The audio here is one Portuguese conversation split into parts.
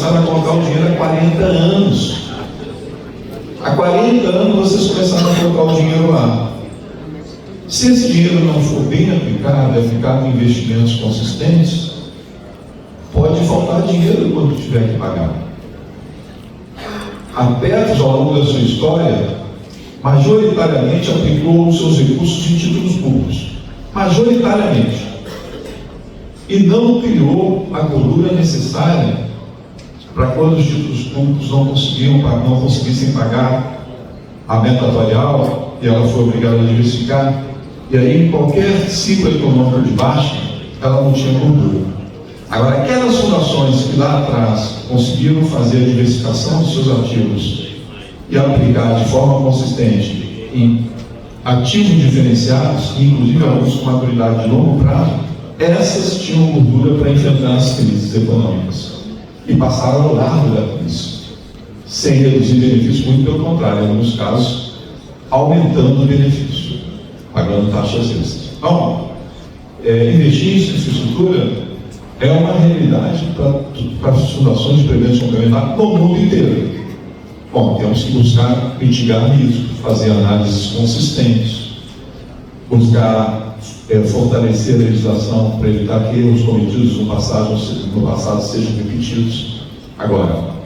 começaram a colocar o dinheiro há 40 anos. Há 40 anos vocês começaram a colocar o dinheiro lá. Se esse dinheiro não for bem aplicado em investimentos consistentes, pode faltar dinheiro quando tiver que pagar. A Petros, ao longo da sua história, majoritariamente aplicou os seus recursos em títulos públicos. Majoritariamente. E não criou a gordura necessária para quando os títulos públicos não conseguissem pagar a meta atuarial e ela foi obrigada a diversificar. E aí, em qualquer ciclo econômico de baixa, ela não tinha gordura. Agora, aquelas fundações que lá atrás conseguiram fazer a diversificação dos seus ativos e aplicar de forma consistente em ativos diferenciados, inclusive alguns com maturidade de longo prazo, essas tinham gordura para enfrentar as crises econômicas e passaram ao largo da crise, sem reduzir benefícios, muito pelo contrário, em alguns casos, aumentando o benefício, pagando taxas extras. Então, investir em infraestrutura é uma realidade para as fundações de previdência complementar no mundo inteiro. Bom, temos que buscar mitigar riscos, fazer análises consistentes, buscar fortalecer a legislação para evitar que erros cometidos no passado sejam repetidos. Agora,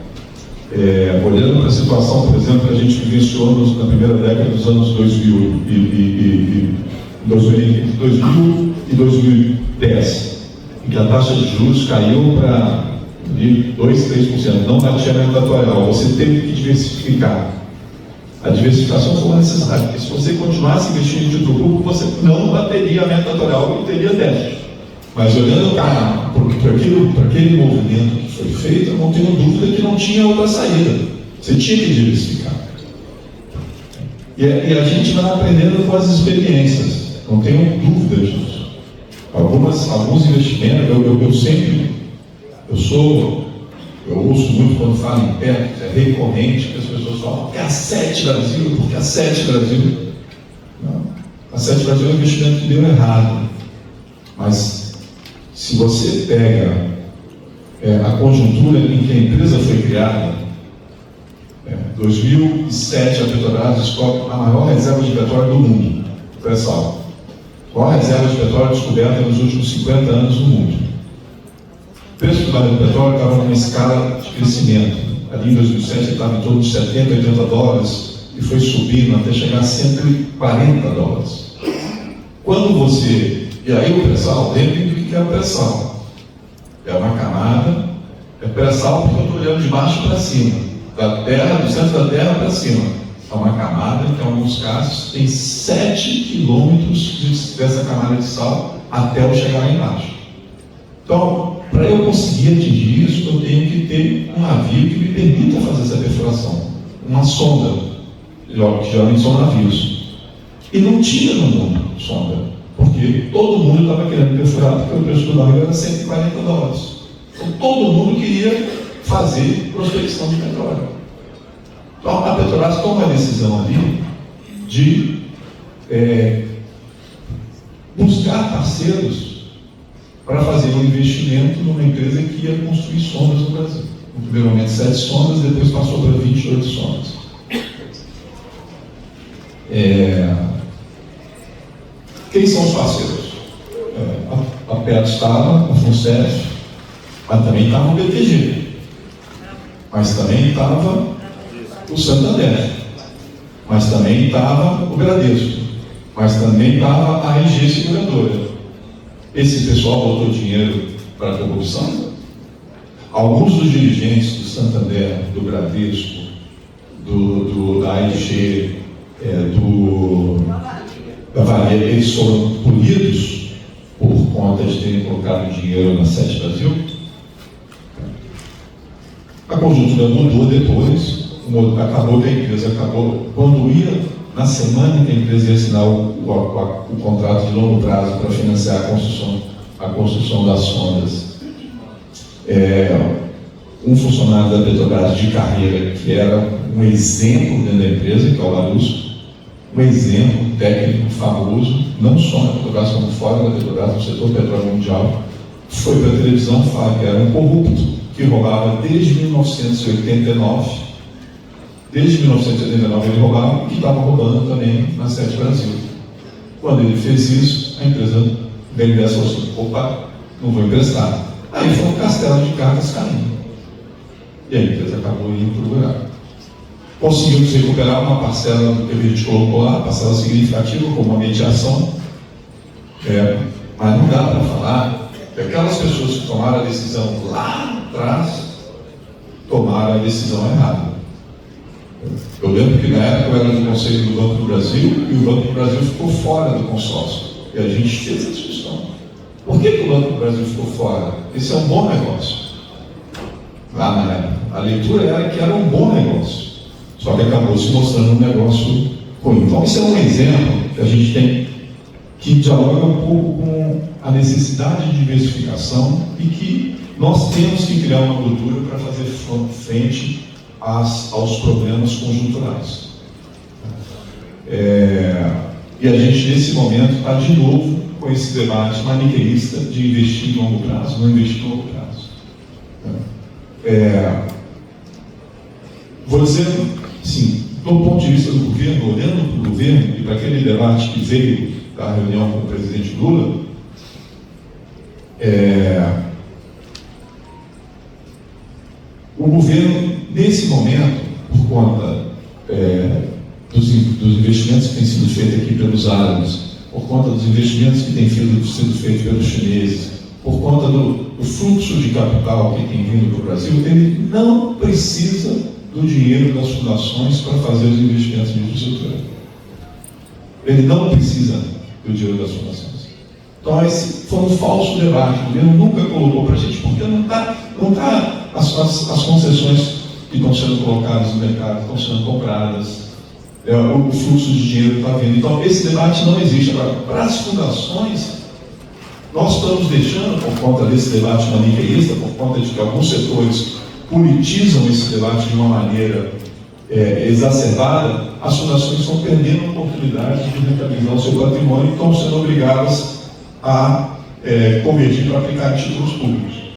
olhando para a situação, por exemplo, que a gente vivenciou na primeira década dos anos 2000 e 2010, em que a taxa de juros caiu para 2%, 3%, não batia a meta atuarial, você teve que diversificar. A diversificação foi uma necessidade, porque se você continuasse investindo em título público, você não bateria a meta atuarial e teria déficit. Mas olhando para aquele movimento que foi feito, eu não tenho dúvida que não tinha outra saída. Você tinha que diversificar. E a gente vai aprendendo com as experiências, não tenho dúvida disso. Alguns investimentos, eu ouço muito quando falo em Petros, é recorrente que as pessoas falam, porque a Sete Brasil, porque a Sete Brasil. Não, a Sete Brasil é um investimento que deu errado. Mas, se você pega a conjuntura em que a empresa foi criada, 2007 a Petrobras descobre a maior reserva de petróleo do mundo, pré-sal. A maior reserva de petróleo descoberta nos últimos 50 anos no mundo. O preço do barril de petróleo estava numa escala de crescimento. Ali em 2007 ele estava em torno de 70, 80 dólares e foi subindo até chegar a 140 dólares. Quando você... E aí o pré-sal, lembrem do que é o pré-sal. É uma camada, é pré-sal porque eu estou olhando de baixo para cima, da terra, do centro da terra para cima. É uma camada que, em alguns casos, tem 7 quilômetros dessa camada de sal até eu chegar lá embaixo. Então, para eu conseguir atingir isso, eu tenho que ter um navio que me permita fazer essa perfuração. Uma sonda, que geralmente são navios. E não tinha no mundo sonda, porque todo mundo estava querendo perfurar, porque o preço do barril era 140 dólares. Então, todo mundo queria fazer prospecção de petróleo. Então, a Petrobras toma a decisão ali de buscar parceiros para fazer um investimento numa empresa que ia construir sondas no Brasil. No primeiro momento 7 sondas, depois passou para 28 sondas. Quem são os parceiros? A Petros estava, a FUNCEF, mas também estava o BTG, mas também estava o Santander, mas também estava o Bradesco, mas também estava a AIG Seguradora. Esse pessoal botou dinheiro para a corrupção? Alguns dos dirigentes do Santander, do Bradesco, da AIG, da Vale, eles foram punidos por conta de terem colocado dinheiro na Sete Brasil? A conjuntura mudou depois. Acabou que a empresa quando ia, na semana que a empresa ia assinar o contrato de longo prazo para financiar a construção das sondas, um funcionário da Petrobras de carreira, que era um exemplo dentro da empresa, que é o Larusco, um exemplo técnico famoso, não só na Petrobras, como fora da Petrobras, no setor petróleo mundial, foi para a televisão falar que era um corrupto, que roubava desde 1989. Desde 1989 ele roubava e que estava roubando também na Sete Brasil. Quando ele fez isso, a empresa vendeu essa falou: opa, não vou emprestar. Aí foi um castelo de cartas caindo. E a empresa acabou indo para o lugar. Conseguimos recuperar uma parcela do que a gente colocou lá, parcela significativa, como uma mediação. Mas não dá para falar que aquelas pessoas que tomaram a decisão lá atrás tomaram a decisão errada. Eu lembro que na época eu era do Conselho do Banco do Brasil e o Banco do Brasil ficou fora do consórcio. E a gente fez a discussão. Por que o Banco do Brasil ficou fora? Esse é um bom negócio. Lá na época, a leitura era que era um bom negócio. Só que acabou se mostrando um negócio ruim. Então, esse é um exemplo que a gente tem que dialoga um pouco com a necessidade de diversificação e que nós temos que criar uma cultura para fazer frente aos problemas conjunturais. E a gente, nesse momento, está de novo com esse debate maniqueísta de investir em longo prazo, não investir em longo prazo. Vou dizer, sim, do ponto de vista do governo, olhando para o governo e para aquele debate que veio da reunião com o presidente Lula, o governo, nesse momento, por conta dos investimentos que têm sido feitos aqui pelos árabes, por conta dos investimentos que têm sido feitos pelos chineses, por conta do fluxo de capital que tem vindo para o Brasil, ele não precisa do dinheiro das fundações para fazer os investimentos de infraestrutura. Ele não precisa do dinheiro das fundações. Então, esse foi um falso debate. O governo nunca colocou para a gente, porque não está as concessões que estão sendo colocadas no mercado, estão sendo compradas, o fluxo de dinheiro está vindo. Então, esse debate não existe. Agora, para as fundações, nós estamos deixando, por conta desse debate maniqueísta, por conta de que alguns setores politizam esse debate de uma maneira exacerbada, as fundações estão perdendo a oportunidade de rentabilizar o seu patrimônio e estão sendo obrigadas a convertir para aplicar em títulos públicos.